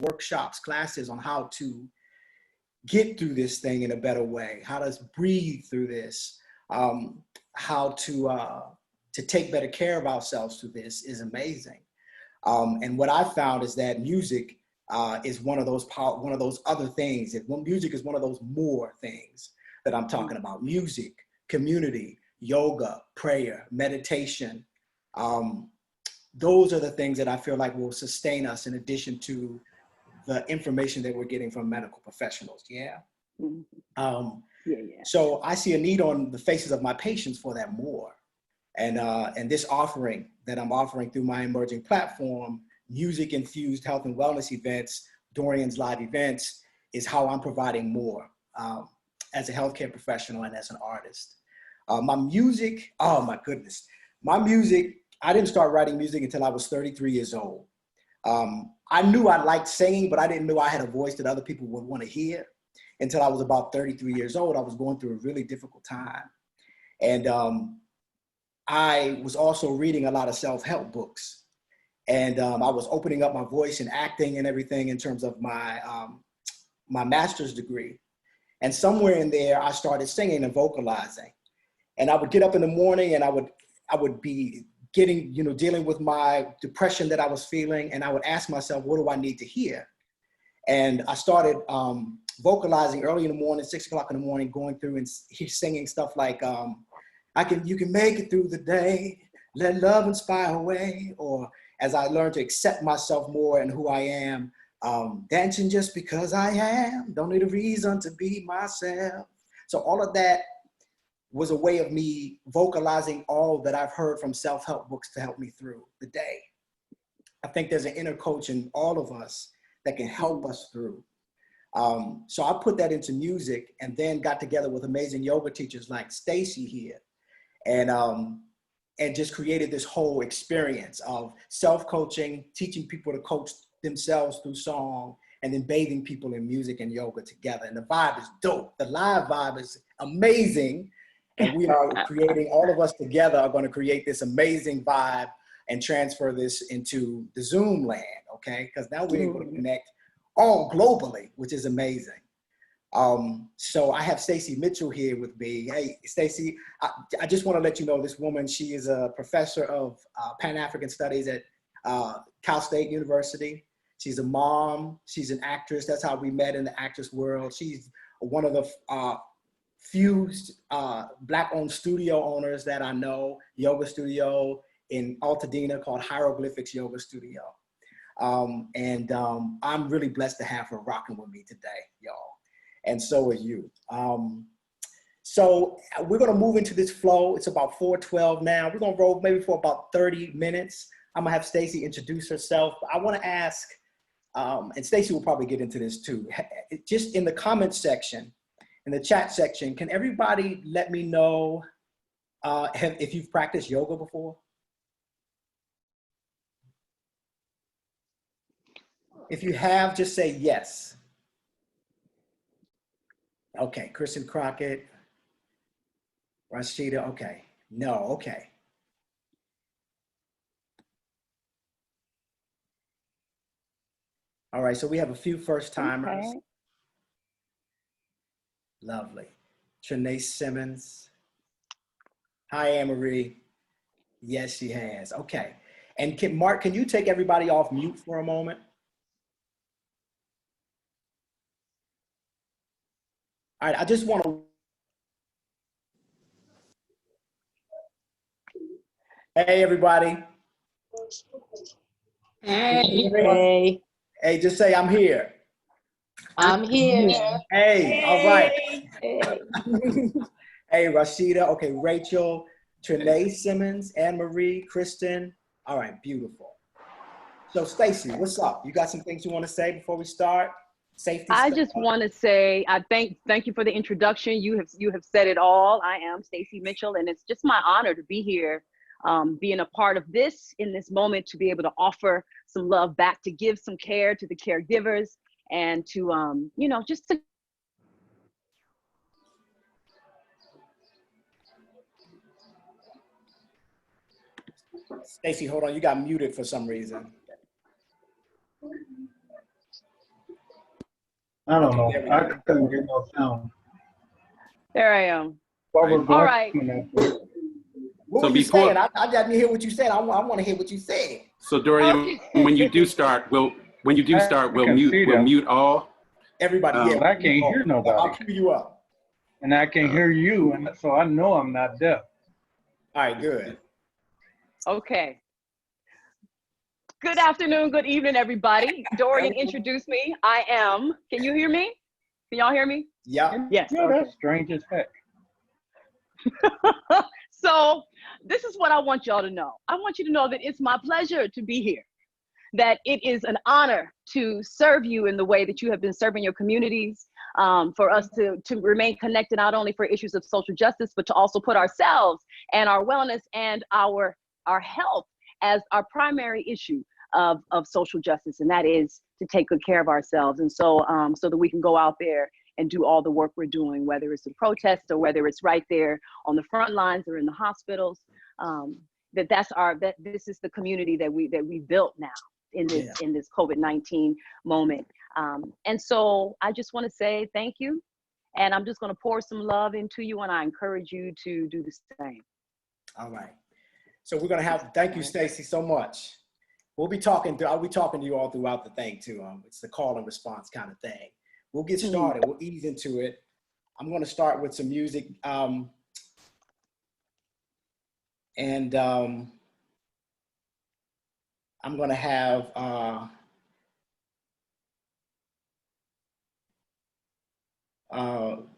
workshops, classes on how to get through this thing in a better way, how to breathe through this, how to take better care of ourselves through this is amazing. And what I found is that music is one of those other things. Music is one of those more things that I'm talking about. Music, community, yoga, prayer, meditation. Those are the things that I feel like will sustain us in addition to the information that we're getting from medical professionals. Yeah. So I see a need on the faces of my patients for that more. And this offering that I'm offering through my emerging platform, music-infused health and wellness events, Dorian's live events, is how I'm providing more as a healthcare professional and as an artist. My music, oh my goodness. My music, I didn't start writing music until I was 33 years old. I knew I liked singing, but I didn't know I had a voice that other people would want to hear until I was about 33 years old. I was going through a really difficult time. And I was also reading a lot of self-help books. And I was opening up my voice and acting and everything in terms of my, my master's degree. And somewhere in there, I started singing and vocalizing. And I would get up in the morning and I would be getting, dealing with my depression that I was feeling. And I would ask myself, what do I need to hear? And I started vocalizing early in the morning, 6 o'clock in the morning, going through and singing stuff like, you can make it through the day, let love inspire away. Or as I learned to accept myself more and who I am, dancing just because I am, don't need a reason to be myself. So all of that was a way of me vocalizing all that I've heard from self-help books to help me through the day. I think there's an inner coach in all of us that can help us through. So I put that into music and then got together with amazing yoga teachers like Stacy here and just created this whole experience of self-coaching, teaching people to coach themselves through song, and then bathing people in music and yoga together. And the vibe is dope. The live vibe is amazing. And we are creating, all of us together are going to create this amazing vibe and transfer this into the Zoom land, okay? Because now we're able to connect all globally, which is amazing. So I have Stacey Mitchell here with me. Hey, Stacey, I just want to let you know this woman, she is a professor of Pan-African Studies at Cal State University. She's a mom, she's an actress. That's how we met in the actress world. She's one of the few Black-owned studio owners that I know, yoga studio in Altadena called Hieroglyphics Yoga Studio. I'm really blessed to have her rocking with me today, y'all. And so are you. So we're gonna move into this flow. It's about 4:12 now. We're gonna roll maybe for about 30 minutes. I'm gonna have Stacey introduce herself. But I wanna ask, and Stacey will probably get into this too, just in the comment section, in the chat section, can everybody let me know if you've practiced yoga before? If you have, just say yes. Okay, Kristen Crockett, Rashida, okay. No, okay. All right, so we have a few first timers. Okay. Lovely. Trinae Simmons. Hi, Anne-Marie. Yes, she has. Okay. And Mark, can you take everybody off mute for a moment? All right, I just want to. Hey, everybody. Hey. Hey. Hey, just say I'm here. I'm here. Hey, all right. Hey, hey Rashida. Okay, Rachel, Trinae Simmons, Anne-Marie, Kristen. All right, beautiful. So Stacey, what's up? You got some things you want to say before we start? Safety I just want to say, I thank you for the introduction. You have said it all. I am Stacey Mitchell, and it's just my honor to be here, being a part of this in this moment, to be able to offer some love back, to give some care to the caregivers, and to just to. Stacey, hold on, you got muted for some reason. I don't Okay, know. there we I go. couldn't get no sound. There I am. While we're All right. going on that, What So were you before- saying? I didn't hear what you said. I want to hear what you said. So Dorian, Okay. when you do start, we'll can see them. mute all. Everybody, Um, yeah. but I can't hear nobody. I'll cue you up. And I can hear you, and so I know I'm not deaf. All right, good. Okay. Good afternoon, good evening, everybody. Dorian introduced me. I am. Can you hear me? Can y'all hear me? Yeah. Yes. No, Okay. that's strange as heck. So this is what I want y'all to know. I want you to know that it's my pleasure to be here, that it is an honor to serve you in the way that you have been serving your communities, for us to remain connected, not only for issues of social justice, but to also put ourselves and our wellness and our health as our primary issue of social justice. And that is to take good care of ourselves. And so, so that we can go out there and do all the work we're doing, whether it's in protest or whether it's right there on the front lines or in the hospitals, that this is the community that we built now in this COVID-19 moment. And so I just want to say thank you. And I'm just going to pour some love into you, and I encourage you to do the same. All right. So we're going to have, thank you, Stacey, so much. I'll be talking to you all throughout the thing too. It's the call and response kind of thing. We'll get started. We'll ease into it. I'm going to start with some music. I'm going to have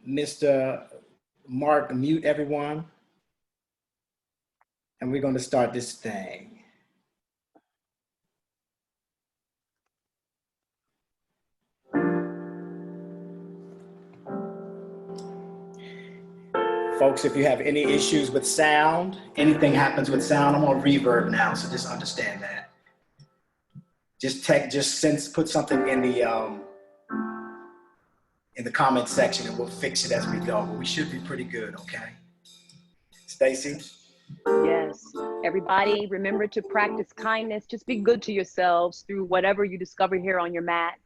Mr. Mark mute everyone. And we're going to start this thing. Folks, if you have any issues with sound, anything happens with sound, I'm on reverb now, so just understand that. Put something in the comment section and we'll fix it as we go. But we should be pretty good, okay? Stacey? Yes. Everybody, remember to practice kindness. Just be good to yourselves through whatever you discover here on your mat.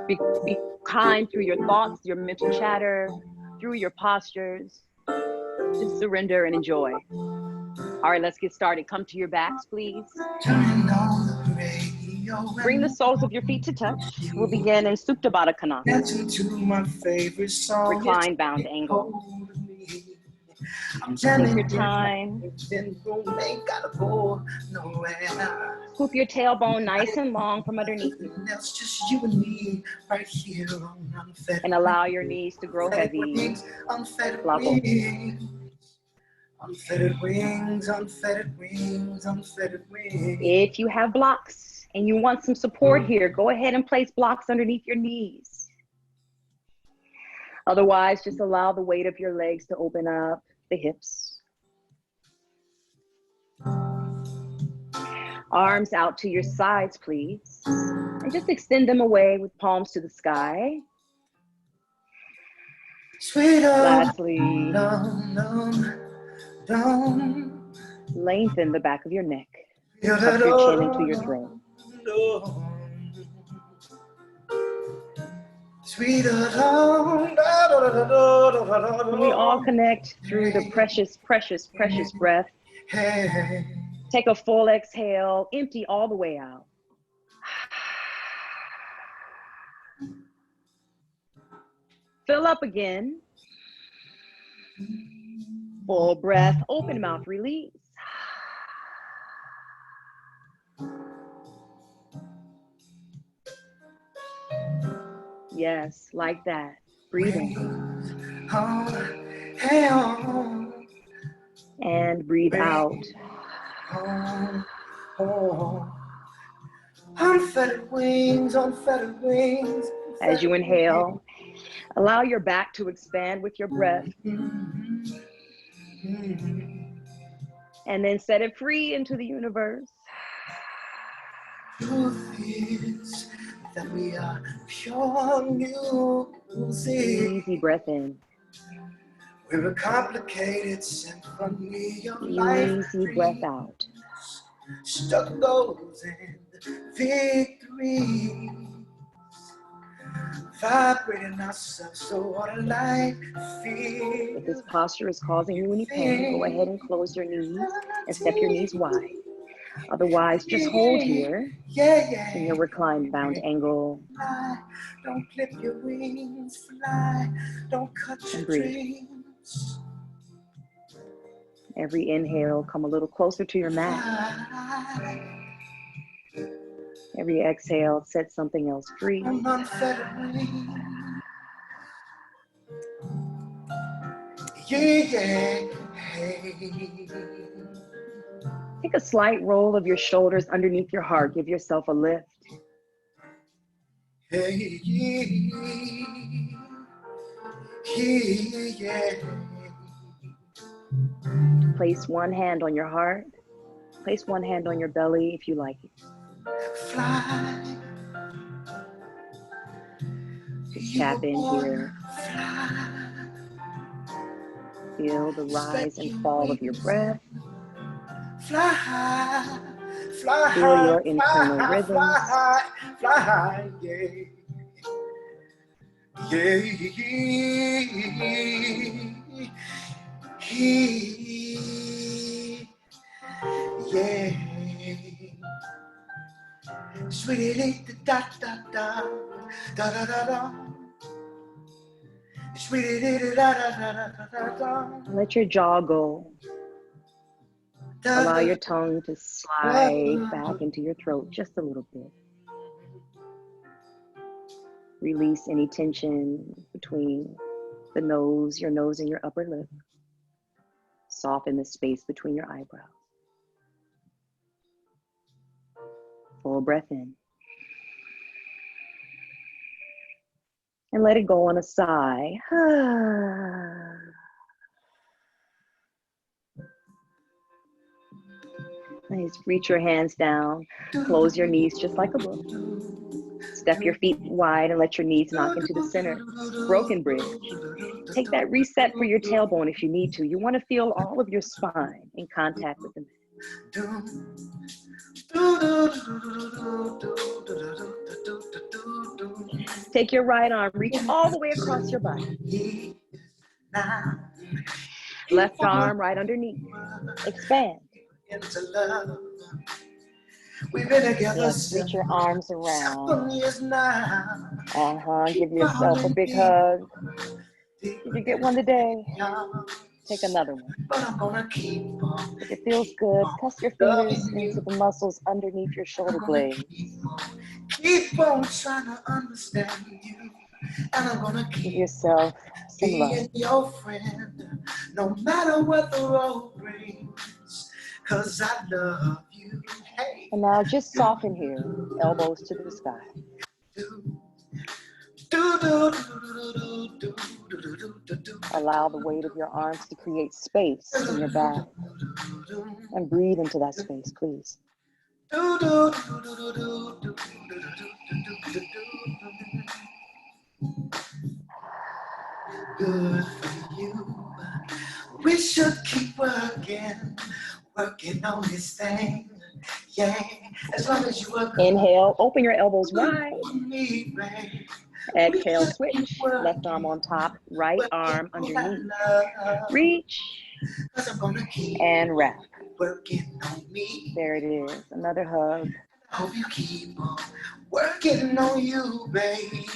Be kind through your thoughts, your mental chatter, through your postures. Just surrender and enjoy. All right, let's get started. Come to your backs, please. Bring the soles of your feet to touch. We'll begin in Supta Baddha Konasana. Recline bound angle. Take your time. Scoop your tailbone nice and long from underneath you. And allow your knees to grow heavy. Flop over. Unfettered wings, unfettered wings, unfettered wings. If you have blocks and you want some support here, go ahead and place blocks underneath your knees. Otherwise, just allow the weight of your legs to open up the hips. Arms out to your sides, please. And just extend them away with palms to the sky. Lastly, lengthen the back of your neck. Tuck your chin into your throat. When we all connect through the precious, precious, precious breath, take a full exhale, empty all the way out. Fill up again. Full breath, open mouth, release. Yes, like that. Breathing. And breathe out. Unfettered wings, unfettered wings. As you inhale, allow your back to expand with your breath. And then set it free into the universe. Truth is that we are pure music. Easy breath in. We're a complicated symphony of life. Easy breath out. Struggles and victories. vibrating ourselves so what a life feels. If this posture is causing you any pain, go ahead and close your knees and step your knees wide. Otherwise, just hold here in your reclined bound angle. Fly, don't clip your wings, fly, don't cut your breathe. dreams. Every inhale, come a little closer to your mat. Every exhale, set something else free. I'm unfettered wings. Yeah. Hey. Take a slight roll of your shoulders underneath your heart. Give yourself a lift. Hey. Yeah. Place one hand on your heart. Place one hand on your belly if you like it. Fly. Just tap in here. Fly. Feel the rise and fall of your breath. Fly high, fly Feel high, your fly internal high, rhythms. fly high, yeah. Yeah. Yeah. Sweetie da da da da da da da. Sweetie da da da da da da. Let your jaw go. Allow your tongue to slide back into your throat just a little bit. Release any tension between the nose, your nose and your upper lip. Soften the space between your eyebrows. Full breath in. And let it go on a sigh. Nice. Reach your hands down. Close your knees just like a book. Step your feet wide and let your knees knock into the center. Broken bridge. Take that reset for your tailbone if you need to. You want to feel all of your spine in contact with the mat. Take your right arm, reach all the way across your body. Left arm right underneath. Expand. We've been together Yes, reach your arms around. Give yourself a big hug. Did you get one today? Take another one. If it feels good, press your fingers into the muscles underneath your shoulder blades. Keep on trying to understand you, and I'm gonna Give keep yourself some love. being your friend, no matter what the road brings, 'cause I love you. Hey. And now just soften here, elbows to the sky. Allow the weight of your arms to create space in your back. And breathe into that space, please. Good for you. We should keep working on this thing. Yeah, as long as you work. Inhale, open your elbows wide. Me, babe. Exhale, switch. Left arm on top, right arm underneath. Reach and wrap. Working on me. There it is. Another hug. I hope you keep on working on you, baby.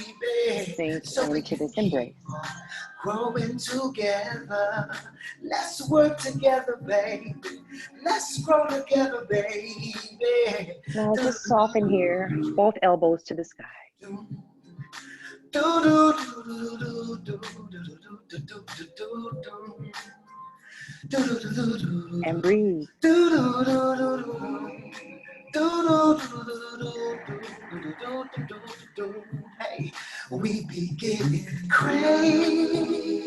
Sink So into this embrace. Growing together. Let's work together, baby. Let's grow together, baby. Now just soften here. Both elbows to the sky. And breathe. Hey, we be getting crazy.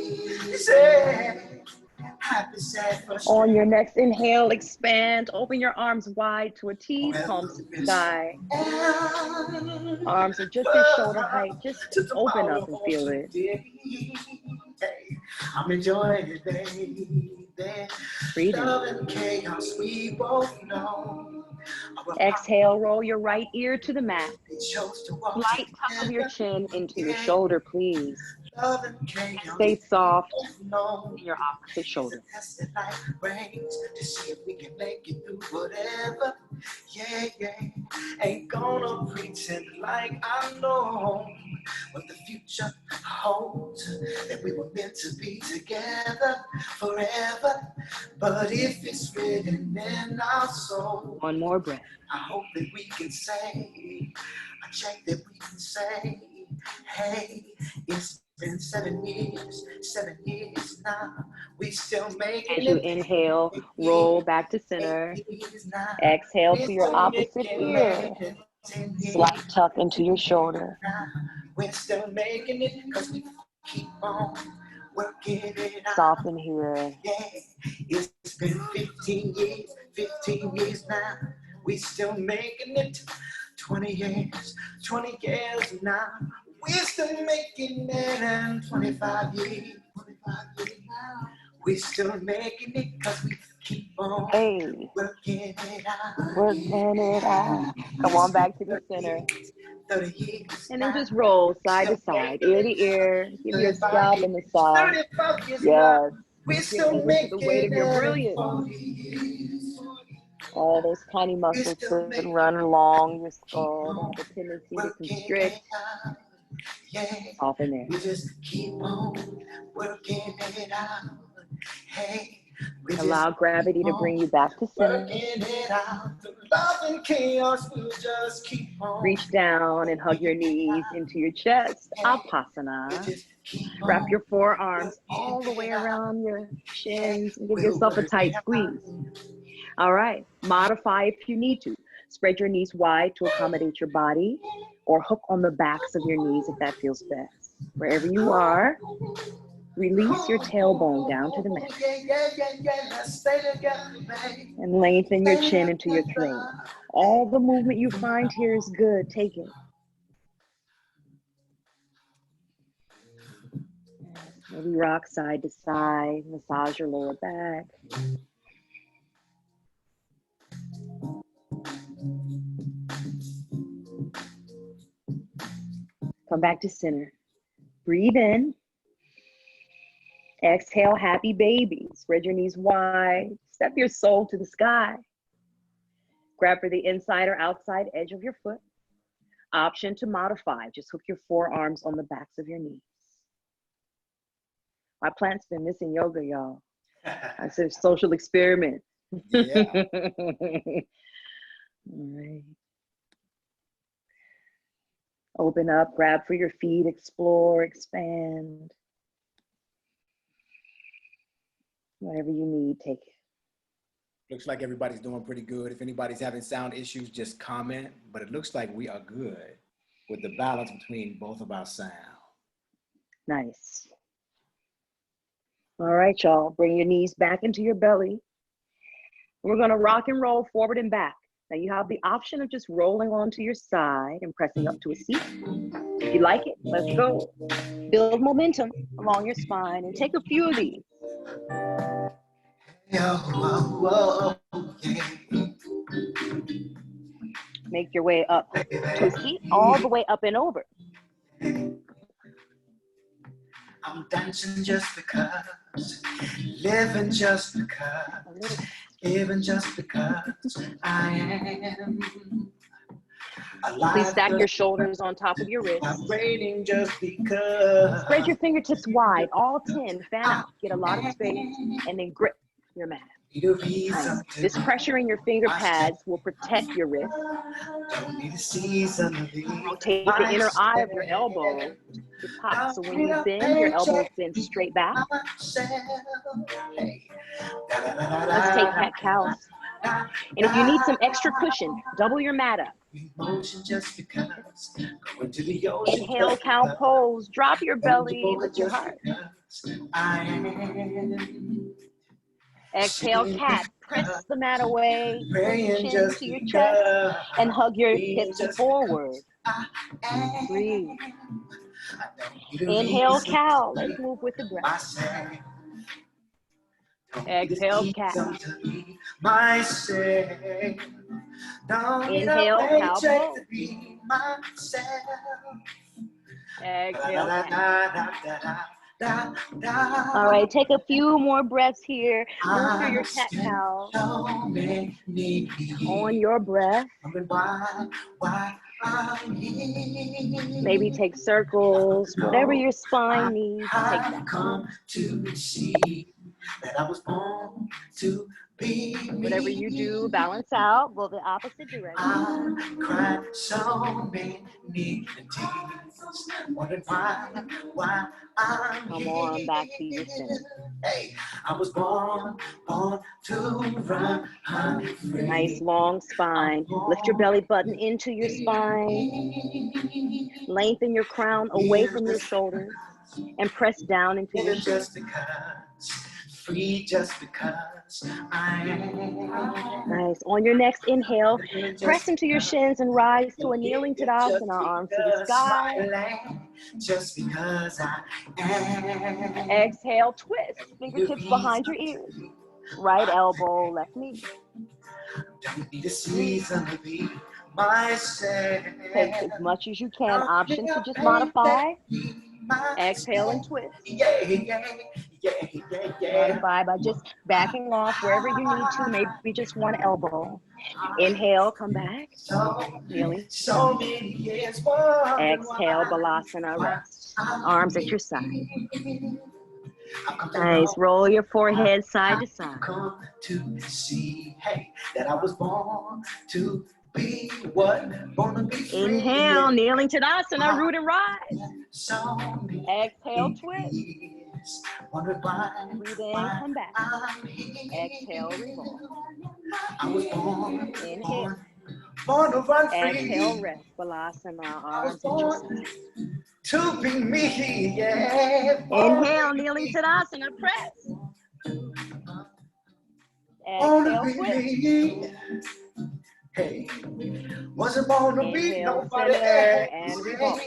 Happy, sad, On your next inhale, expand. Open your arms wide to a T, palms to the sky. Arms are just at shoulder height. Just open up and feel it. I'm enjoying it, baby. Breathe in. Love and chaos, we both know. Exhale, roll your right ear to the mat. Slight tuck of your chin into your shoulder, please. Stay soft in your opposite shoulder. To see if we can make it through whatever. Yeah, yeah. Ain't gonna pretend like I know what the future holds. That we were meant to be together forever. But if it's written in our soul, One more breath. I hope that we can say, I check that we can say, hey, it's been 7 years now. We still making As you it. inhale, roll back to center. Exhale to your opposite ear. Slight tuck into your shoulder. We're still making it because we keep on working it out. Soften here. Yeah, it's been 15 years now. We still making it. 20 years now. We're still making it. And 25 years now. We're still making it because we keep on working it out. Working it out. Come on back to the center. 30 years And then just roll side to side, ear to ear. Give your scalp a massage. 35 years Yes. now. We're Give still into making the weight of your it. brilliance. 40 years. All those tiny muscles that run along your skull that have a tendency to constrict. Soften there. We just keep on working it out. Hey, allow gravity to bring you back to center. Love and chaos will just keep on. Reach down and hug your knees into your chest. Apasana. Wrap your forearms all the way around your shins and give yourself a tight squeeze. All right, modify if you need to. Spread your knees wide to accommodate your body, or hook on the backs of your knees if that feels best. Wherever you are, release your tailbone down to the mat. And lengthen your chin into your throat. All the movement you find here is good. Take it. Maybe rock side to side, massage your lower back. Come back to center. Breathe in. Exhale, happy baby. Spread your knees wide. Step your soul to the sky. Grab for the inside or outside edge of your foot. Option to modify. Just hook your forearms on the backs of your knees. My plant's been missing yoga, y'all. It's a social experiment. Yeah. All right. Open up, grab for your feet, explore, expand. Whatever you need, take it. Looks like everybody's doing pretty good. If anybody's having sound issues, just comment. But it looks like we are good with the balance between both of our sound. Nice. All right, y'all. Bring your knees back into your belly. We're going to rock and roll forward and back. Now you have the option of just rolling onto your side and pressing up to a seat. If you like it, let's go. Build momentum along your spine and take a few of these. Make your way up to a seat, all the way up and over. I'm dancing just because, living just because, giving just because I am alive. Please stack your shoulders on top of your wrists. Vibrating just because. Spread your fingertips wide, all 10. Fan out, get a lot of space, and then grip your mat. This pressure in your finger pads will protect your wrist. Rotate the inner eye of your elbow to pop. So when you bend, your elbows bend straight back. Let's take cat-cows. And if you need some extra cushion, double your mat up. Inhale, cow pose. Drop your belly, lift your heart. Exhale, cat. Press the mat away, pull your chin to your chest, and hug your hips forward. Breathe. Inhale, cow. Let's move with the breath. Exhale, cat. Myself. Don't need a Inhale, paycheck cowboy. to be myself. Exhale, cat. Da, All right, take a few more breaths here. Move through your I cat spent cow so many on your breath. wondering why I'm here. Maybe take circles, whatever your spine needs, take I've that. come to see that I was born to be me. Whatever you do, balance out, go the opposite direction. I cried so many tears, wondering why I'm Come here. on back to your center. Hey, I was born to run free. Nice long spine. Lift your belly button into your spine. Lengthen your crown away from your shoulders and press down into your shins. Just because, free just because I am. Nice. On your next inhale, press into your shins and rise to a kneeling Tadasana, arms to the sky. Just because I am. Exhale, twist. Fingertips behind your ears. Right elbow, left knee. Don't need a season to be myself. Take as much as you can. Option to just modify. Exhale and twist. Modify by just backing off wherever you need to, maybe just one elbow. Inhale, come back. Kneeling. Exhale, Balasana, rest. Arms at your side. Nice. Roll your forehead side to side. Come to see, hey, that I was born to be what? Born to be free. Inhale, kneeling Tadasana, root and rise. So Exhale, twist. Breathe in, come back. Exhale, reroll. I was born. Inhale. Born to run free. Exhale, rest. Balasana, arms at your side. To be me, yeah. Inhale, kneeling Tadasana, press. Exhale, twist. Hey, wasn't born to be Inhale, nobody center, else. and revolve.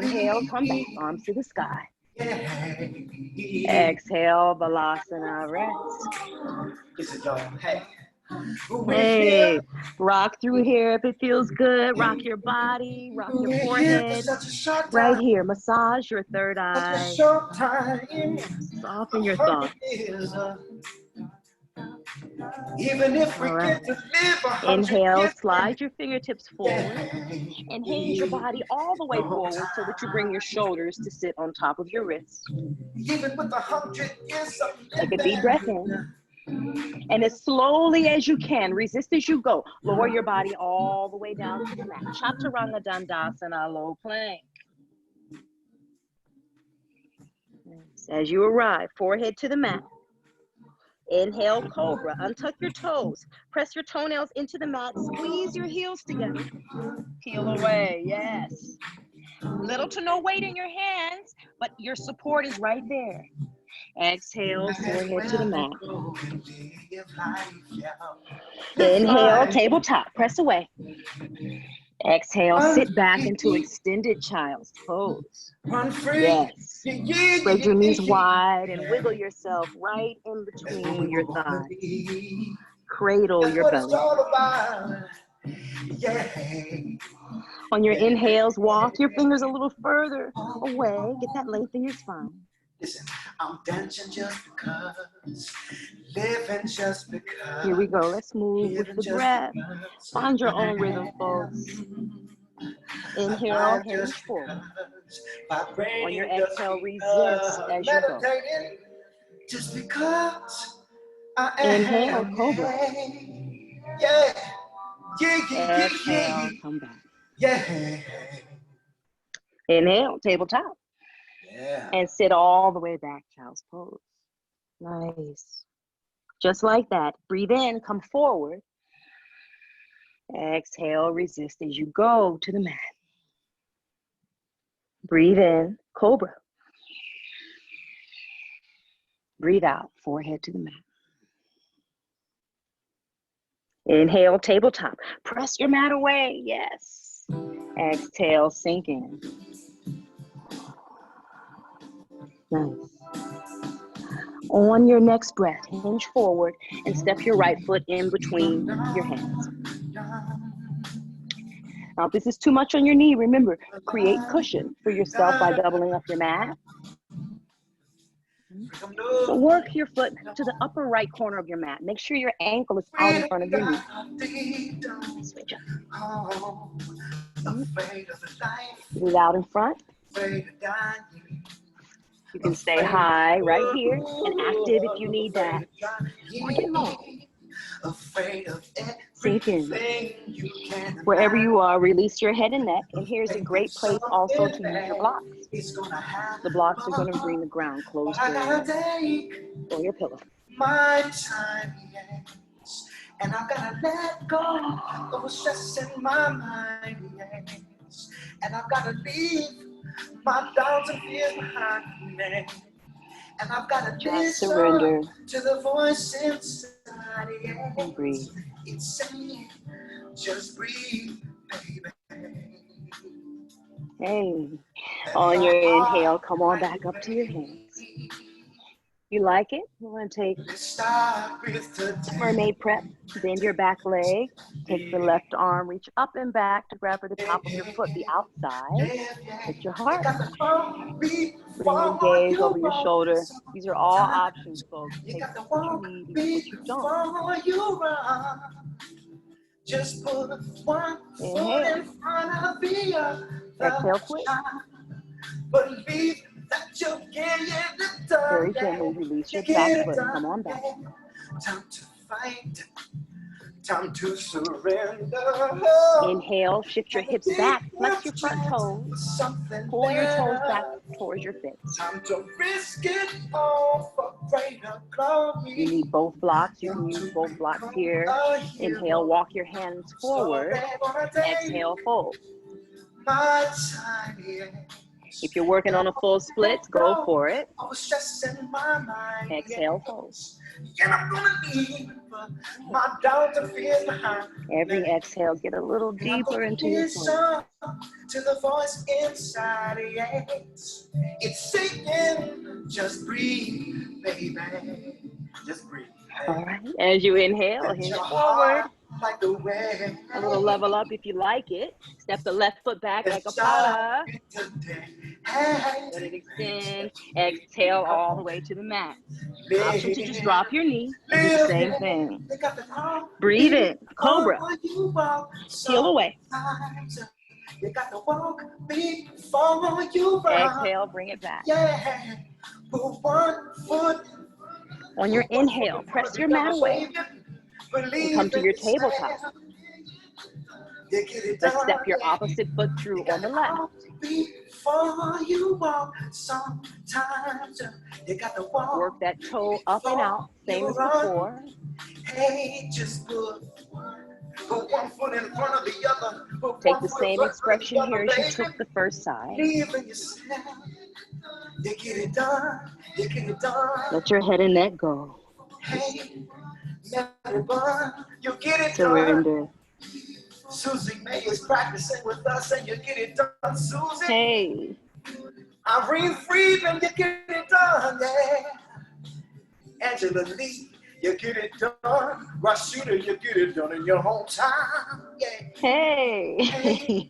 Inhale, come back, arms to the sky. Exhale, Balasana, rest. Listen, y'all, Hey, rock through here if it feels good. Rock your body, rock your forehead. Right here, massage your third eye. Soften your thoughts. Even if we Right. get to live 100 Inhale, years, slide your fingertips forward and hinge your body all the way forward so that you bring your shoulders to sit on top of your wrists. Even with 100 years of Take a deep breath in. And as slowly as you can, resist as you go. Lower your body all the way down to the mat. Chaturanga Dandasana, low plank. As you arrive, forehead to the mat. Inhale, cobra. Untuck your toes. Press your toenails into the mat. Squeeze your heels together. Peel away, yes. Little to no weight in your hands, but your support is right there. Exhale, forehead to the mat. Inhale, tabletop. Press away. Exhale, sit back into extended child's pose. Yes. Spread your knees wide and wiggle yourself right in between your thighs. Cradle your belly. On your inhales, walk your fingers a little further away. Get that length in your spine. Listen, I'm dancing just because, living just because. Here we go. Let's move with the breath. Find your own rhythm, folks. Inhale, hinge forward. On your exhale, resist as you go. Just because I am. Inhale, cobra. Yeah. Exhale, come back. Yeah. Inhale, tabletop. Yeah. And sit all the way back, child's pose. Nice. Just like that. Breathe in, come forward. Exhale, resist as you go to the mat. Breathe in, cobra. Breathe out, forehead to the mat. Inhale, tabletop. Press your mat away, yes. Exhale, sink in. Nice. On your next breath, hinge forward and step your right foot in between your hands. Now, if this is too much on your knee, remember, create cushion for yourself by doubling up your mat. So work your foot to the upper right corner of your mat. Make sure your ankle is out in front of your knee. Switch up. Get it out in front. You can stay high right here and active if you need that. Or get low. Sink in. Wherever you are, release your head and neck. And here's a great place also to use your blocks. The blocks are going to bring the ground close to your pillow. My time, yes. And I've gotta let go of stress in my mind, yes. And I've gotta leave my doubts and fears behind me. And I've gotta just surrender to the voice inside, yes. And breathe. It's saying, just breathe, baby. Hey, on your inhale, come on back up to your hands. You like it? You want to take mermaid prep, bend your back leg, take the left arm, reach up and back to grab for the top of your foot, the outside. Hit your heart. Bring your gaze over your shoulder. These are all options, folks. Take what you need and what you don't. Just put one foot in front of the other. Exhale, quick. Believe that you can get it done. Very gently release your back foot. Come on back. Time to fight. Time to surrender. Inhale, shift your hips back, flex your front toes, pull your toes back towards your fists. Time to risk it all for greater glory. You need both blocks. You can use both blocks here. Inhale, walk your hands forward. Exhale, fold. My time, yeah. If you're working on a full split, go for it. Exhale, fold. Every exhale, get a little deeper into your fold. To the voice inside, yes. It's saying, just breathe, baby. Just breathe. All right. As you inhale, hinge forward. A little level up if you like it. Step the left foot back, ekapada. Let it extend. Exhale all the way to the mat. Option to just drop your knee and do the same thing. Breathe in, cobra. Heel away. Exhale, bring it back. On your inhale, press your mat away and come to your tabletop. Let's step your opposite foot through on the left. Work that toe up and out, same as before. Take the same expression here as you took the first side. Let your head and neck go. Surrender. Susie May is practicing with us and you get it done, Susie. Hey. Irene Friedman, you get it done, yeah. Angela Lee, you get it done. Rashida, you get it done in your own time, yeah. Hey.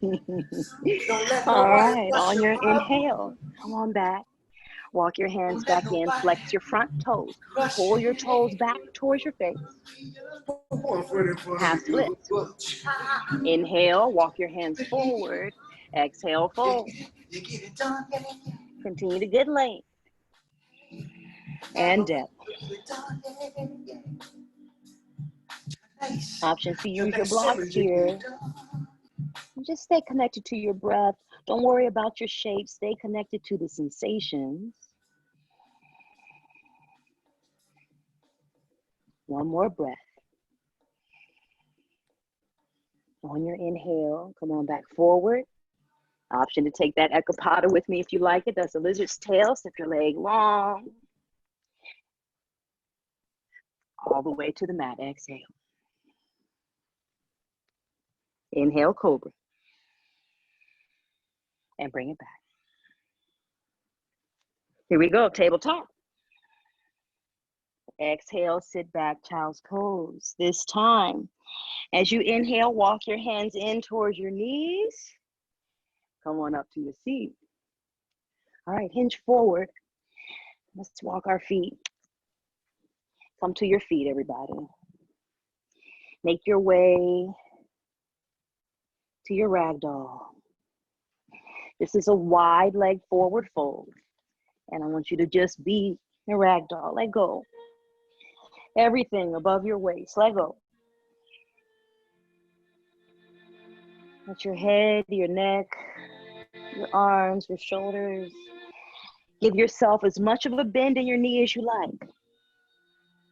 All right, on your inhale, come on back. Walk your hands back in, flex your front toes. Pull your toes back towards your face. Half split. Inhale, walk your hands forward. Exhale, fold. Continue to get length and depth. Options to use your blocks here. Just stay connected to your breath. Don't worry about your shape. Stay connected to the sensations. One more breath. On your inhale, come on back forward. Option to take that ekapada with me if you like it. That's a lizard's tail. Step your leg long. All the way to the mat. Exhale. Inhale, cobra. And bring it back. Here we go, tabletop. Exhale, sit back, child's pose. This time, as you inhale, walk your hands in towards your knees. Come on up to your seat. All right, hinge forward. Let's walk our feet. Come to your feet, everybody. Make your way to your ragdoll. This is a wide leg forward fold. And I want you to just be a ragdoll. Let go. Everything above your waist, let go. Let your head, your neck, your arms, your shoulders. Give yourself as much of a bend in your knee as you like.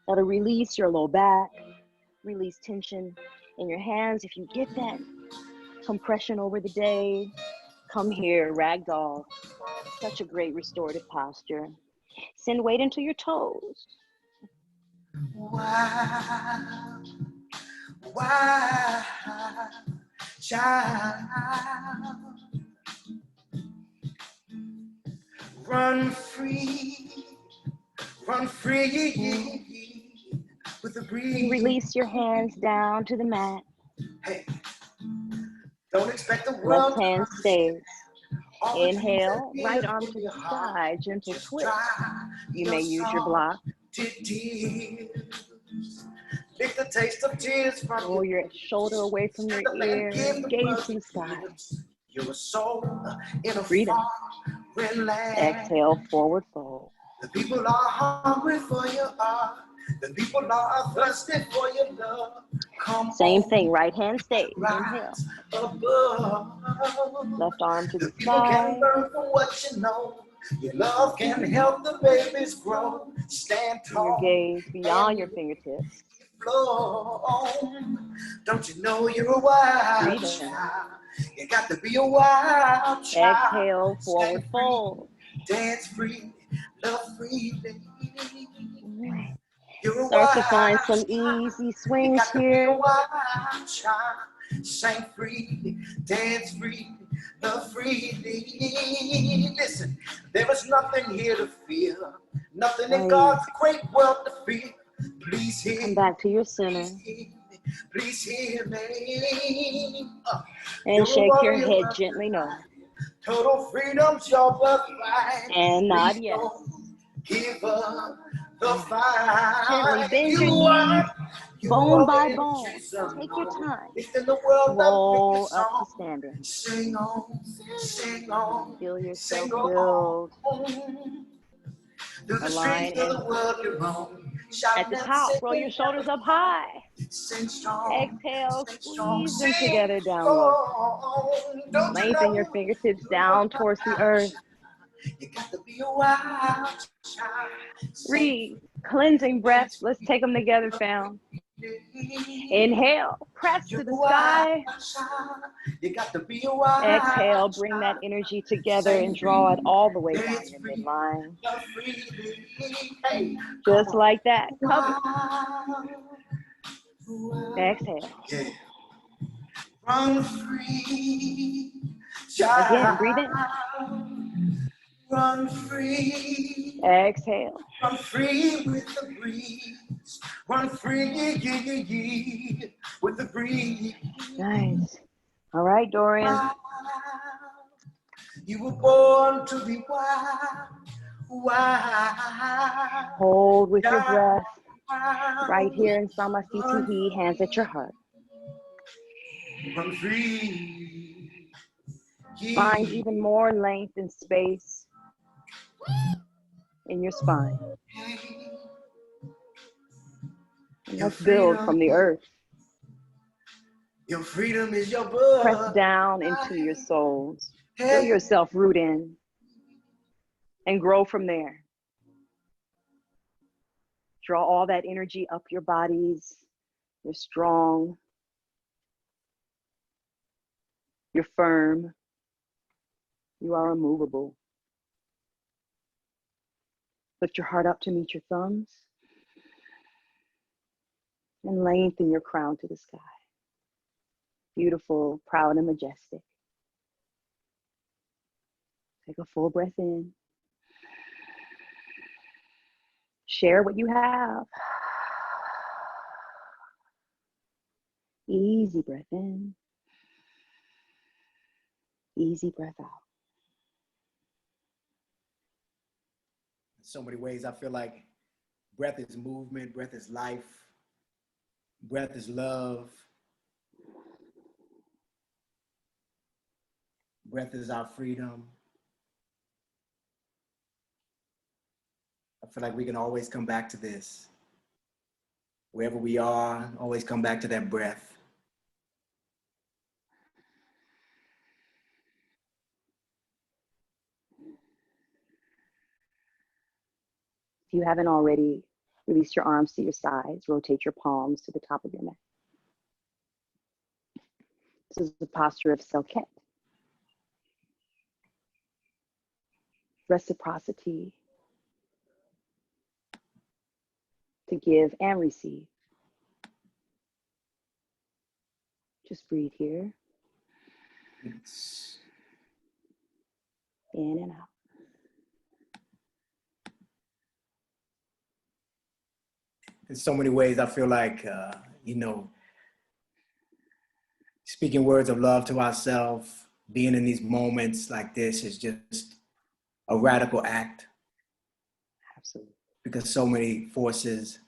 That'll release your low back, release tension in your hands. If you get that compression over the day, come here, ragdoll. Such a great restorative posture. Send weight into your toes. Wow, wow, child, run free with the breeze. Release your hands down to the mat. Hey, don't expect the world Left hand to stays. all the dreams Inhale, that right live arm in to your the heart. sky, gentle Just twist. dry You may use your block. tears. Lick the taste of tears from Roll your lips. shoulder away from your Stand up and ear. give the Gaze world to the sky. gifts. You're a soul in a Freedom. foreign land. Exhale, forward fold. The people are hungry for your art. The people are thirsty for your love. Come Same on, thing, right hand stays. Inhale. rise above. Left arm to The the people can sky. learn from what you know. Your love can help the babies grow. Stand And your tall gaze beyond your and fingertips. flow. Don't you know you're a wild Freedom. child? You got to be a wild child. Exhale, forward Stand free, fold. dance free, love freely. You're a Start to wild find some child. easy You swings got to be a here. wild child. Sing free, dance free, love freely. Listen, there is nothing here to fear. Nothing in Right. God's great world to fear. Please hear Come back to your center. Please hear me. And You're a shake your warrior head of gently no. total freedom's your birthright. And nod Please yes. don't give up the fight. Gently bend your You knees, bone by the bone. trees of Take your gold. time. If in the world Roll the up to song, standing. sing on, sing on, Feel yourself sing build. on. Through the Align streets of and the world you're on. at the top, roll your shoulders up high. Sing strong, Exhale, sing strong, squeeze them sing together, down low. strong. Don't you Lengthen your know fingertips you're a down wild towards the earth. child? You got to be a wild child. Breathe. Cleansing breaths. Let's take them together, fam. Inhale, press to the sky. You got to be a wild Exhale, bring that energy together and draw it all the way down your midline. Hey, Just like that. Cover. Exhale. yeah. Run free, Again, breathe in. child. Run free. Exhale. Run free with the breeze. Run free, with the breeze. Nice. All right, Dorian. You were born to be wild, wild. Hold with your breath. Right here in Samasthiti, hands at your heart. Run free. Find even more length and space in your spine. And let's build from the earth. Your freedom is your birth. Press down into your soles. Feel yourself root in and grow from there. Draw all that energy up your bodies. You're strong. You're firm. You are immovable. Lift your heart up to meet your thumbs and lengthen your crown to the sky. Beautiful, proud, and majestic. Take a full breath in. Share what you have. Easy breath in. Easy breath out. In so many ways, I feel like breath is movement, breath is life, breath is love, breath is our freedom. I feel like we can always come back to this. Wherever we are, always come back to that breath. If you haven't already, release your arms to your sides, rotate your palms to the top of your neck. This is the posture of Selket. Reciprocity, to give and receive. Just breathe here. In and out. In so many ways, I feel like, speaking words of love to ourselves, being in these moments like this is just a radical act. Absolutely. Because so many forces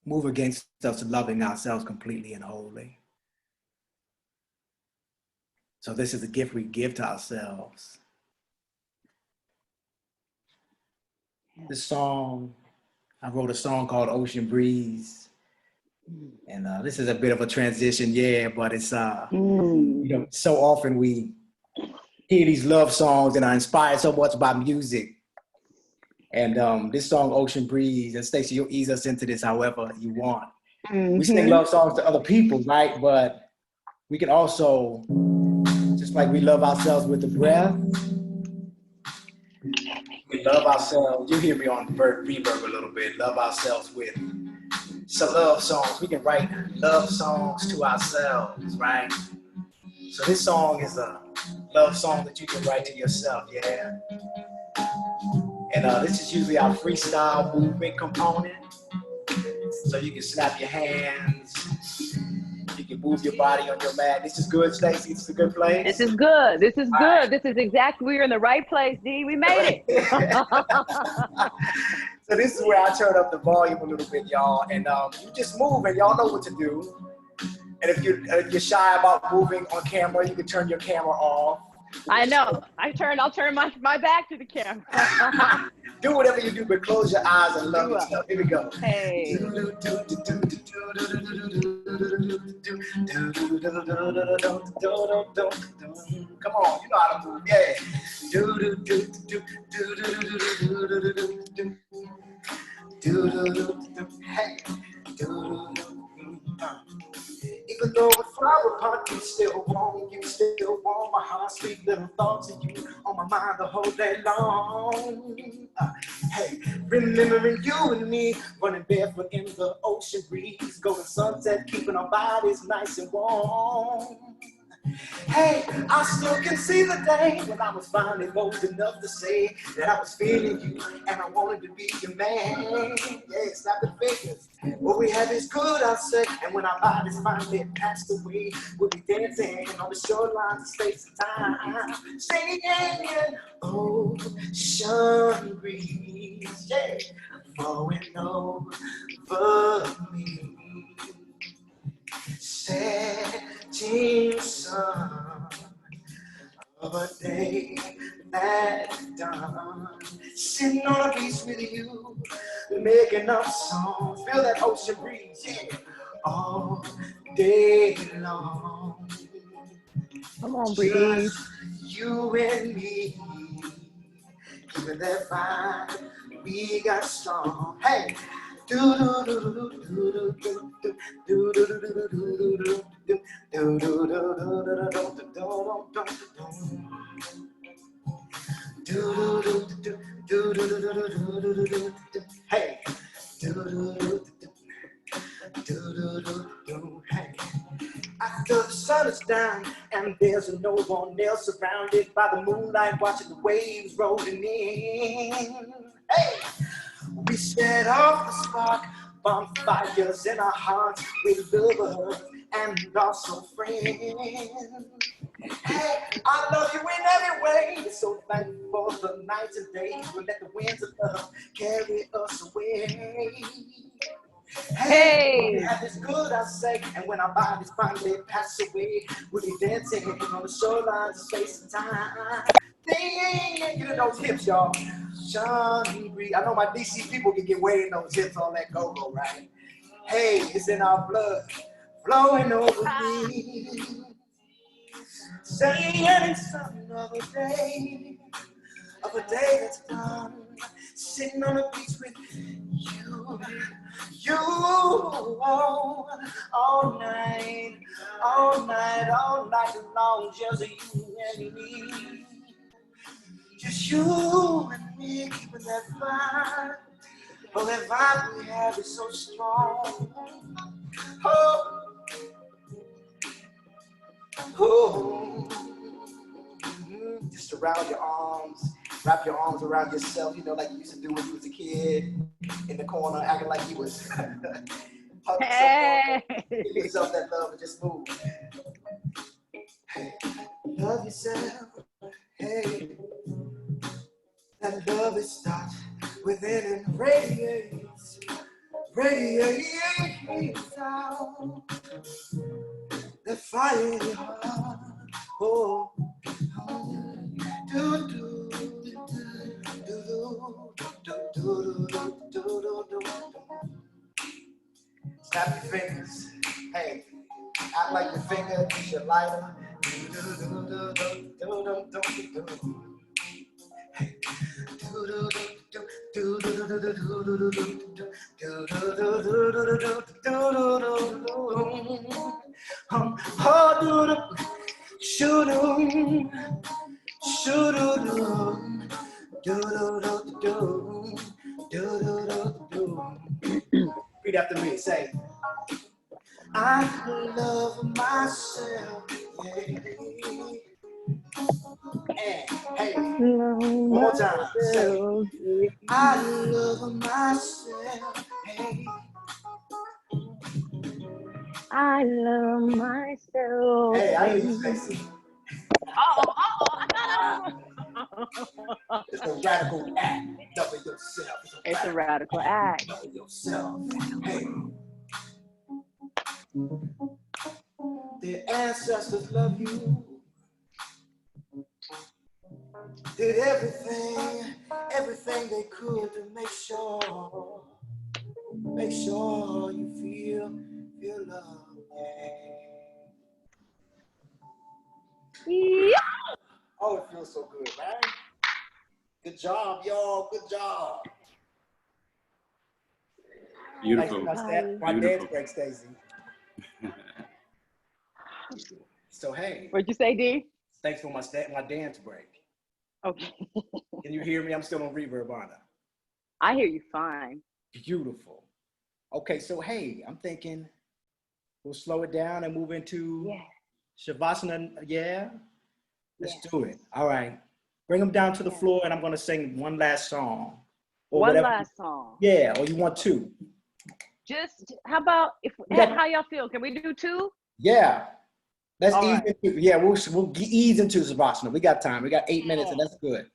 move against us loving ourselves completely and wholly. So this is a gift we give to ourselves. This song, I wrote a song called Ocean Breeze. And this is a bit of a transition, but it's, so often we hear these love songs and are inspired so much by music. And this song, Ocean Breeze, and Stacey, you'll ease us into this however you want. We sing love songs to other people, right? But we can also, just like we love ourselves with the breath, we love ourselves. You hear me on the reverb a little bit. Love ourselves with some love songs. We can write love songs to ourselves, right? So this song is a love song that you can write to yourself, yeah? And this is usually our freestyle movement component. So you can snap your hands. You can move your body on your mat. This is good, Stacey. This is a good place. This is good. This is good. Right. This is exactly, we're in the right place, D. We made it. So this is where I turn up the volume a little bit, y'all. And you just move and y'all know what to do. And if you're shy about moving on camera, you can turn your camera off. I know. I'll turn my back to the camera. Do whatever you do, but close your eyes and love yourself. Here we go. Hey. Come on, you know how to move. Yeah. Hey. Even though a flower pot, you still warm, my heart, sweet little thoughts of you on my mind the whole day long. Hey, remembering you and me, running barefoot in the ocean breeze, going sunset, keeping our bodies nice and warm. Hey, I still can see the day when I was finally bold enough to say that I was feeling you and I wanted to be your man. Yeah, snap the fingers. What we have is good, I say, and when our bodies finally passed away, we'll be dancing on the shorelines of space and time, singing ocean breeze, yeah, flowing over me. Setting sun of a day that's done. Sitting on a beach with you, making up songs. Feel that ocean breeze, yeah, all day long. Come on, breathe. Just you and me, keeping that vibe, we got strong. Hey. Hey. Hey. After the sun is down and there's no one else surrounded by the moonlight, watching the waves rolling in. Hey, we set off the spark, bonfires in our hearts with lovers and also friends. Hey, I love you in every way. So thankful for the nights and days. We'll let the winds of love carry us away. Hey, life is good, I say. And when our bodies finally pass away, we'll be dancing on the shorelines of space and time. Get in those hips, y'all. Sean, I know my DC people can get way in those hips on that go-go, right? Hey, it's in our blood, flowing over me. Saying it's another day, of a day that's done, sitting on the beach with you all night long, just you and me, just you and me, keeping that vibe. Oh, that vibe we have is so strong. Oh, oh. Just around your arms, wrap your arms around yourself, you know, like you used to do when you was a kid, in the corner, acting like you was hugging Hey. someone. Give yourself that love and just move. Hey, love yourself. Hey, that love it starts within and radiates out. The fire in your heart. Oh, do do do do do do do do. Snap your fingers. Hey, act like your finger is your lighter. Repeat after me. Say, I love myself. Yeah. And hey, one more time. Say, I love myself. Hey. I love myself. Hey, I hear you, Stacey. I thought It's a radical act. Double yourself. it's a radical act. Double yourself. Hey. The ancestors love you. Did everything they could to make sure you feel love. Yeah. Oh, it feels so good, man. Good job, y'all. Good job. Beautiful. My dance break, Stacey. So hey. What'd you say, D? Thanks for my dance break. Okay. Can you hear me? I'm still on reverb on it. I hear you fine. Beautiful. Okay, so hey, I'm thinking we'll slow it down and move into Shavasana. Yeah? Let's do it. All right. Bring them down to the floor and I'm going to sing one last song. Or one whatever. last song. Yeah, or you want two? Just, how about, how y'all feel? Can we do two? Yeah. Let's All ease right. into, yeah, we'll ease into Shavasana. We got time. We got 8 minutes and that's good.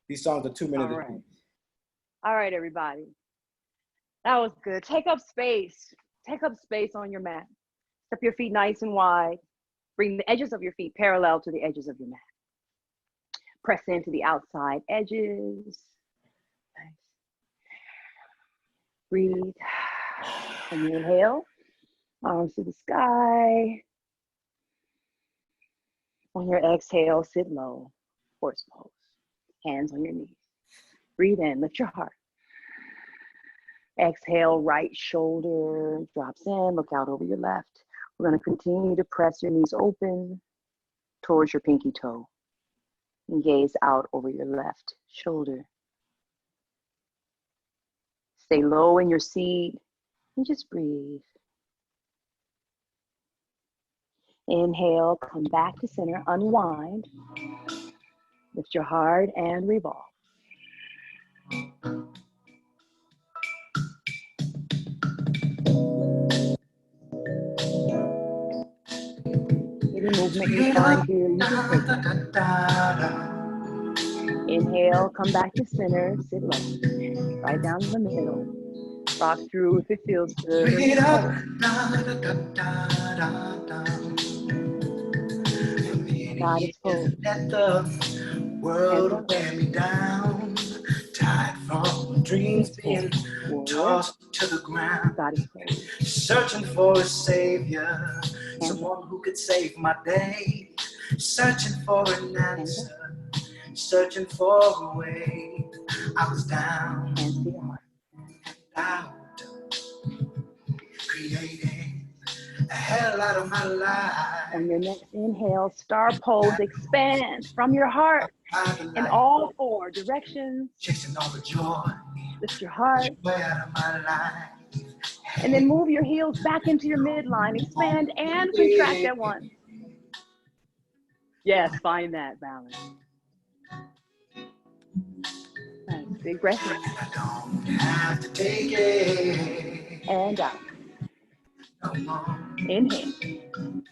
These songs are 2 minutes. All right. All right, everybody. That was good. Take up space. Take up space on your mat. Step your feet nice and wide. Bring the edges of your feet parallel to the edges of your mat. Press into the outside edges. Nice. Breathe. And you inhale. Arms to the sky. On your exhale, sit low. Horse pose. Hands on your knees. Breathe in. Lift your heart. Exhale, right shoulder drops in. Look out over your left. We're going to continue to press your knees open towards your pinky toe. And gaze out over your left shoulder. Stay low in your seat and just breathe. Inhale, come back to center, unwind. Lift your heart and revolve. Any movement you find here, you can take it. Inhale, come back to center, sit low. Right down the middle. Rock through if it feels good. God is full. Let the world wear me down. Tied from dreams being tossed to the ground. God is full. Searching for a savior, someone who could save my day. Searching for an answer, searching for a way. I was down, out, creating a hell out of my life. On your next inhale, star pose, expand from your heart in all four directions. Chasing all the joy, lift your heart, way out of my life. And then move your heels back into your midline. Expand and contract at once. Yes, find that balance. Nice, big breath in. I don't have to take it. And out. No more. Inhale.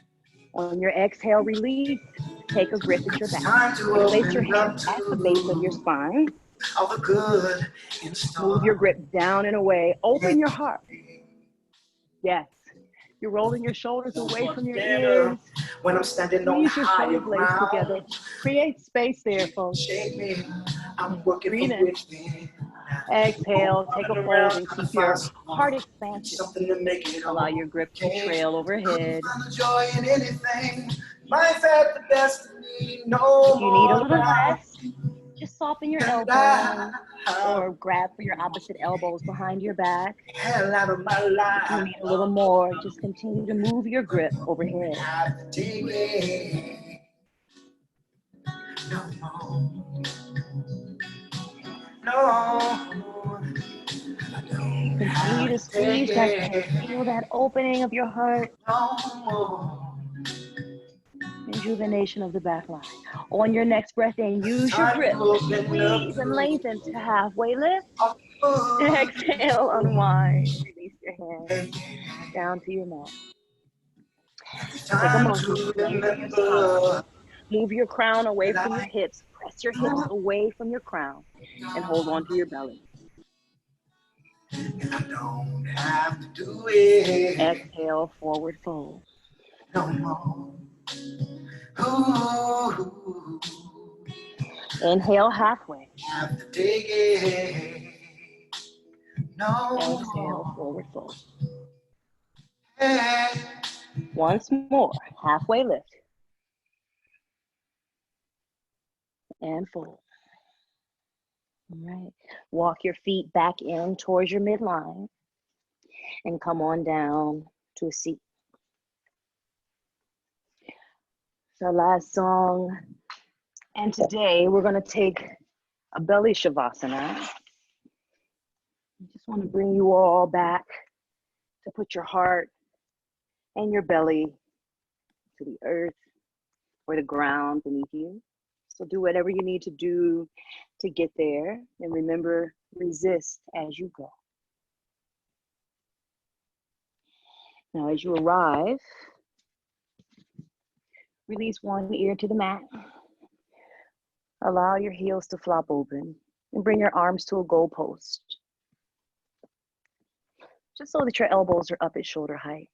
On your exhale, release. Take a grip at your back. Place your hands at the base of your spine. All the good in store. Move your grip down and away. Open your heart. Yes. You're rolling your shoulders away from your ears. When I'm standing on higher ground. Together. Create space there, folks. Shake me. I'm working Breathe from in. within. Exhale, take a fold and keep your heart expansive. Something to make it Allow your grip to trail overhead. Find the joy in anything. Life at the best of me. No if you need a little more rest, just soften your elbows or grab for your opposite elbows behind your back. Hell out of my life. If you need a little more, just continue to move your grip overhead. No more. No. Continue to squeeze that head. Feel that opening of your heart. No more. Rejuvenation of the back line. On your next breath in, use your grip. Squeeze and lengthen to halfway lift. Exhale, unwind. Release your hands down to your mat. Take a moment. Move your crown away from your hips. Press your hips away from your crown and hold on to your belly. I don't have to do it. Exhale, forward fold. No more. Ooh. Inhale halfway. Have to take it. No. Exhale, forward fold. Hey. Once more, halfway lift. And fold. All right. Walk your feet back in towards your midline and come on down to a seat. It's our last song. And today we're going to take a belly shavasana. I just want to bring you all back to put your heart and your belly to the earth or the ground beneath you. So do whatever you need to do to get there. And remember, resist as you go. Now, as you arrive, release one ear to the mat. Allow your heels to flop open and bring your arms to a goalpost. Just so that your elbows are up at shoulder height.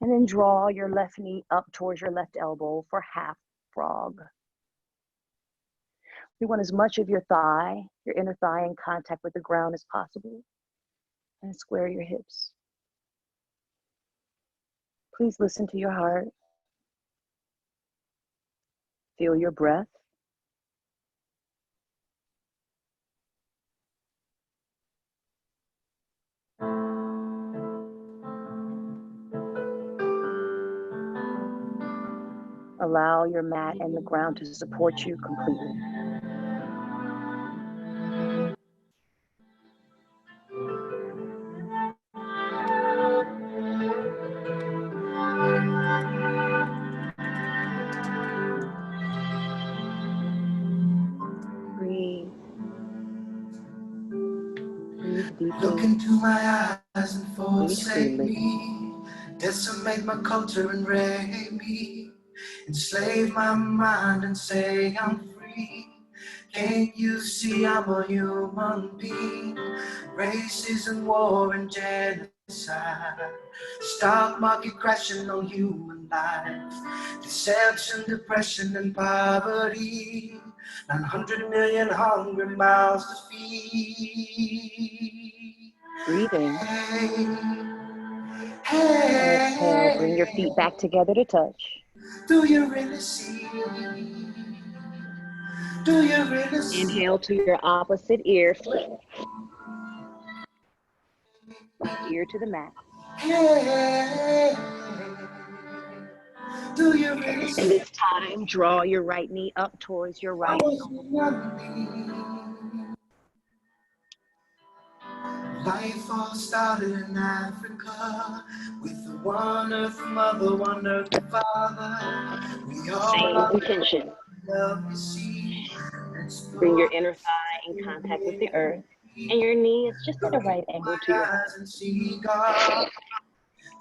And then draw your left knee up towards your left elbow for half frog. We want as much of your thigh, your inner thigh, in contact with the ground as possible. And square your hips. Please listen to your heart. Feel your breath. Allow your mat and the ground to support you completely. deeply. Look into my eyes and Breathe forsake freely. me. Decimate my culture and rape me. Enslave my mind and say I'm free. Can't you see I'm a human being? Racism, war, and genocide. Stock market crashing on human life. Deception, depression, and poverty. 900 million hungry mouths to feed. Breathe in. Hey, Exhale. Bring your feet back together to touch. do you really see? Do you really see? Inhale to your opposite ear. Flip. Ear to the mat. Hey, do you really And see? this time, draw your right knee up towards your I right was elbow. wondering. Life all started in Africa with the one earth mother, one earth father. We all Same are intention. love, you see. Bring your Explore inner thigh in contact with the earth. And your knee is just at a look right into angle my to your heart. eyes and see God.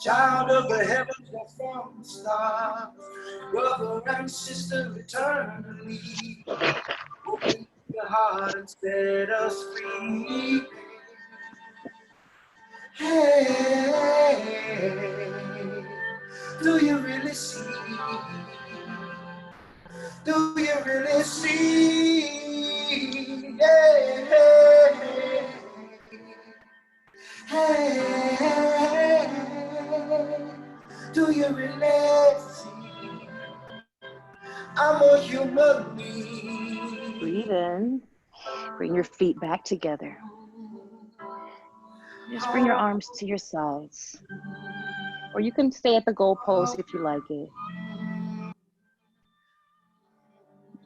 Child of the heavens, you're from the stars. Brother and sister eternally. Open your heart and set us free. Hey, do you really see? Do you really see? Hey, do you really see? I'm a human being. Breathe in. Bring your feet back together. Just bring your arms to your sides. Or you can stay at the goalpost if you like it.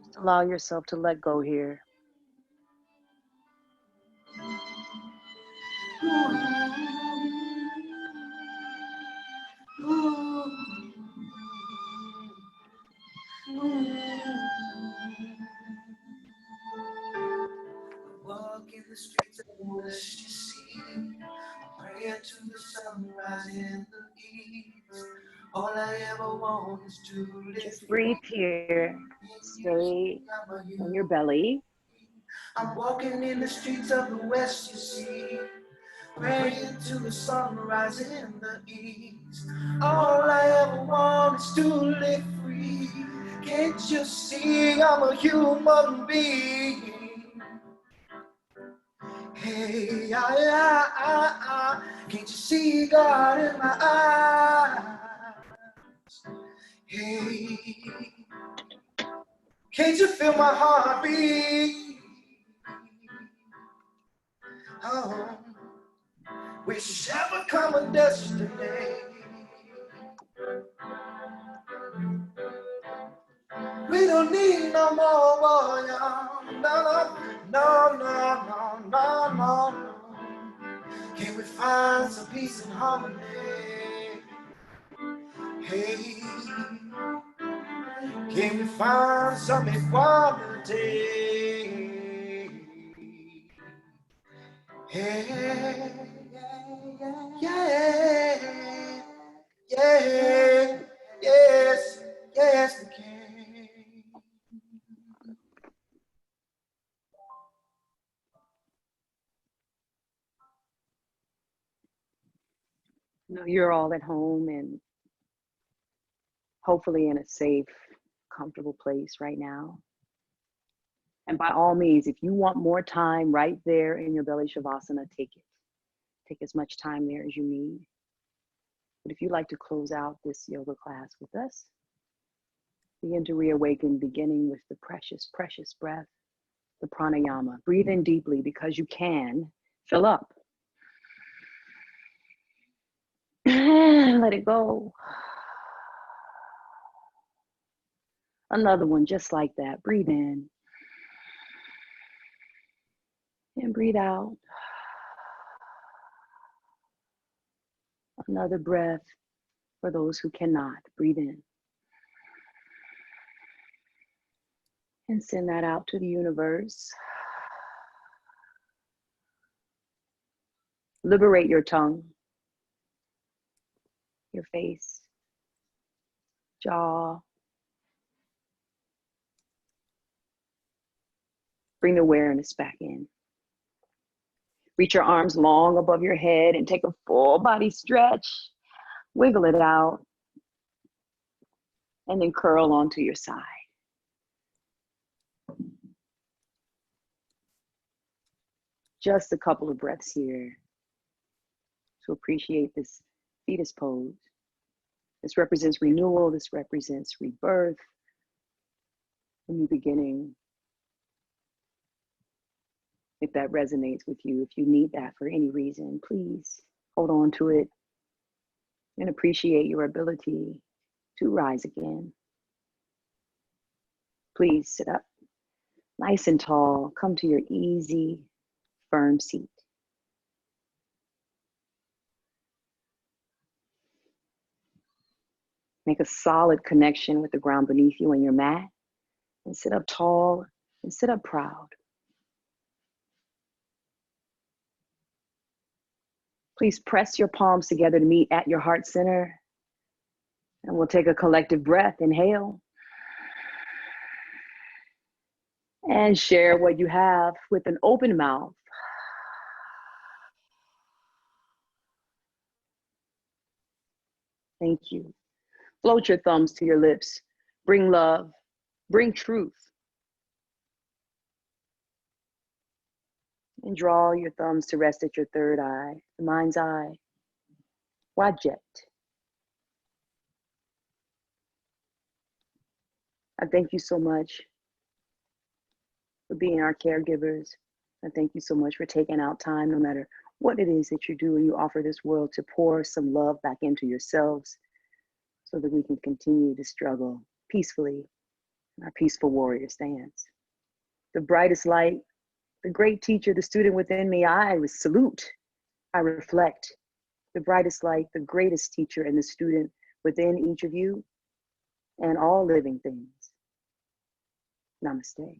Just allow yourself to let go here. Walk in the streets of the West, you see. Praying to the sunrise in the east. All I ever want is to live. Just breathe here. Stay I'm a on human. your belly. I'm walking in the streets of the West, you see. Praying to the sunrise in the east. All I ever want is to live free. Can't you see I'm a human being? Hey, can't you see God in my eyes? Hey, can't you feel my heartbeat? Oh, wish ever come a destiny. We don't need no more war, y'all. No. Can we find some peace and harmony? Hey, can we find some equality? Hey, yes, we can. You know, you're all at home and hopefully in a safe, comfortable place right now. And by all means, if you want more time right there in your belly shavasana, take it. Take as much time there as you need. But if you'd like to close out this yoga class with us, begin to reawaken, beginning with the precious, precious breath, the pranayama. Breathe in deeply because you can. Fill up. Let it go. Another one just like that. Breathe in. And breathe out. Another breath for those who cannot. Breathe in. And send that out to the universe. Liberate your tongue, your face, jaw. Bring the awareness back in. Reach your arms long above your head and take a full body stretch. Wiggle it out. And then curl onto your side. Just a couple of breaths here to appreciate this fetus pose. This represents renewal. This represents rebirth, a new beginning. If that resonates with you, if you need that for any reason, please hold on to it and appreciate your ability to rise again. Please sit up nice and tall. Come to your easy, firm seat. Make a solid connection with the ground beneath you and your mat, and sit up tall and sit up proud. Please press your palms together to meet at your heart center. And we'll take a collective breath. Inhale. And share what you have with an open mouth. Thank you. Float your thumbs to your lips. Bring love. Bring truth. And draw your thumbs to rest at your third eye, the mind's eye. Wajet. I thank you so much for being our caregivers. I thank you so much for taking out time, no matter what it is that you do and you offer this world, to pour some love back into yourselves so that we can continue to struggle peacefully in our peaceful warrior stance. The brightest light, the great teacher, the student within me, I salute, I reflect. The brightest light, the greatest teacher, and the student within each of you and all living things. Namaste.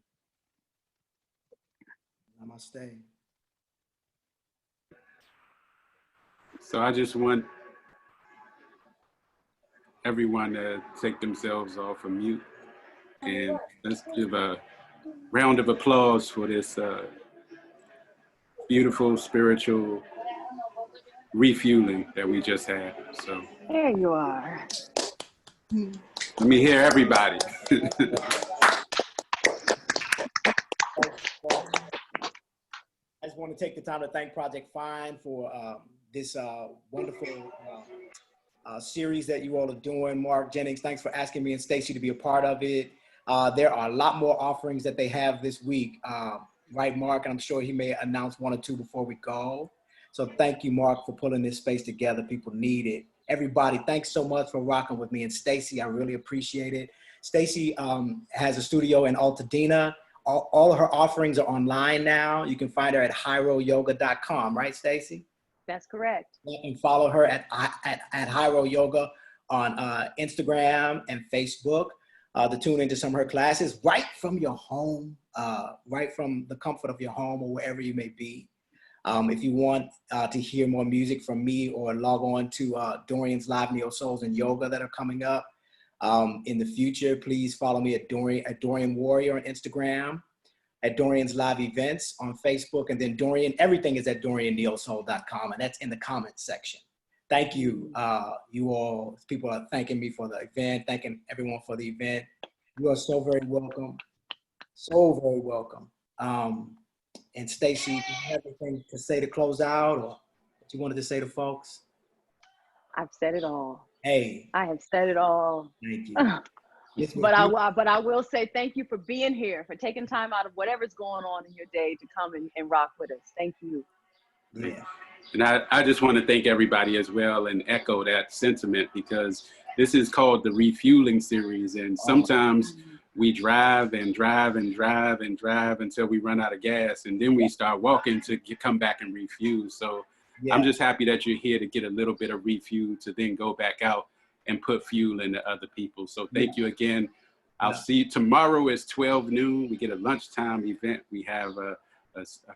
Namaste. So I just want everyone to take themselves off of mute, and let's give a round of applause for this beautiful spiritual refueling that we just had. So There you are. let me hear everybody. I just want to take the time to thank Project Fine for this wonderful series that you all are doing. Mark Jennings, thanks for asking me and Stacy to be a part of it. There are a lot more offerings that they have this week. Right, Mark? And I'm sure he may announce one or two before we go. So thank you, Mark, for pulling this space together. People need it. Everybody, thanks so much for rocking with me. And Stacy, I really appreciate it. Stacy has a studio in Altadena. All of her offerings are online now. You can find her at hyroyoga.com, right, Stacy? That's correct. You can follow her at Hyro Yoga on Instagram and Facebook to tune into some of her classes right from your home, right from the comfort of your home or wherever you may be. If you want to hear more music from me, or log on to Dorian's live Neosouls and yoga that are coming up in the future, please follow me at Dorian Warrior on Instagram, at Dorian's live events on Facebook, and then Dorian, everything is at DorianNeosoul.com, and that's in the comments section. Thank you, you all. People are thanking me for the event, thanking everyone for the event. You are so very welcome. So very welcome. And Stacy, do you have anything to say to close out, or what you wanted to say to folks? I've said it all. Hey. I have said it all. Thank you. But I will say thank you for being here, for taking time out of whatever's going on in your day to come and rock with us. Thank you. Yeah. And I just want to thank everybody as well and echo that sentiment, because this is called the Refueling Series. And sometimes we drive and drive and drive and drive until we run out of gas, and then we start walking to come back and refuel. So yeah. I'm just happy that you're here to get a little bit of refuel to then go back out and put fuel into other people. So thank you again. I'll see you tomorrow. It's 12 noon. We get a lunchtime event. We have a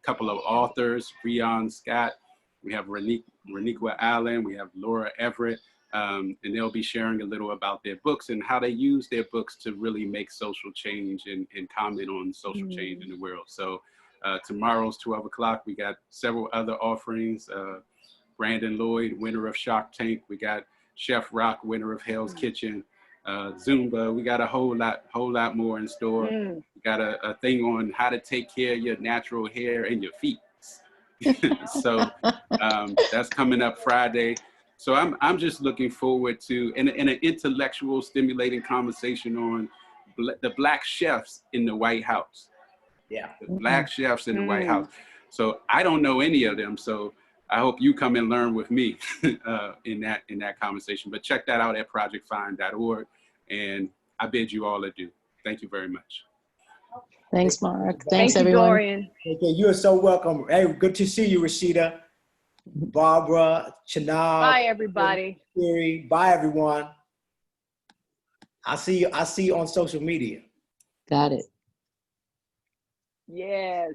couple of authors, Breon Scott We have Reniqua Allen, we have Laura Everett, and they'll be sharing a little about their books and how they use their books to really make social change and comment on social change in the world. So tomorrow's 12 o'clock. We got several other offerings. Brandon Lloyd, winner of Shark Tank. We got Chef Rock, winner of Hell's Kitchen. Zumba. We got a whole lot more in store. We got a thing on how to take care of your natural hair and your feet. So that's coming up Friday. So I'm just looking forward to an intellectual, stimulating conversation on the Black chefs in the White House. Yeah. The Black chefs in the White House. So I don't know any of them. So I hope you come and learn with me in that conversation. But check that out at projectfind.org. And I bid you all adieu. Thank you very much. Thanks, Mark. Thank Thanks, you, everyone. Dorian. Okay, you are so welcome. Hey, good to see you, Rashida, Barbara, Chanel. Bye, everybody. Siri. Bye, everyone. I see you on social media. Got it. Yes.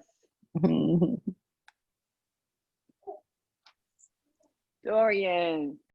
Dorian.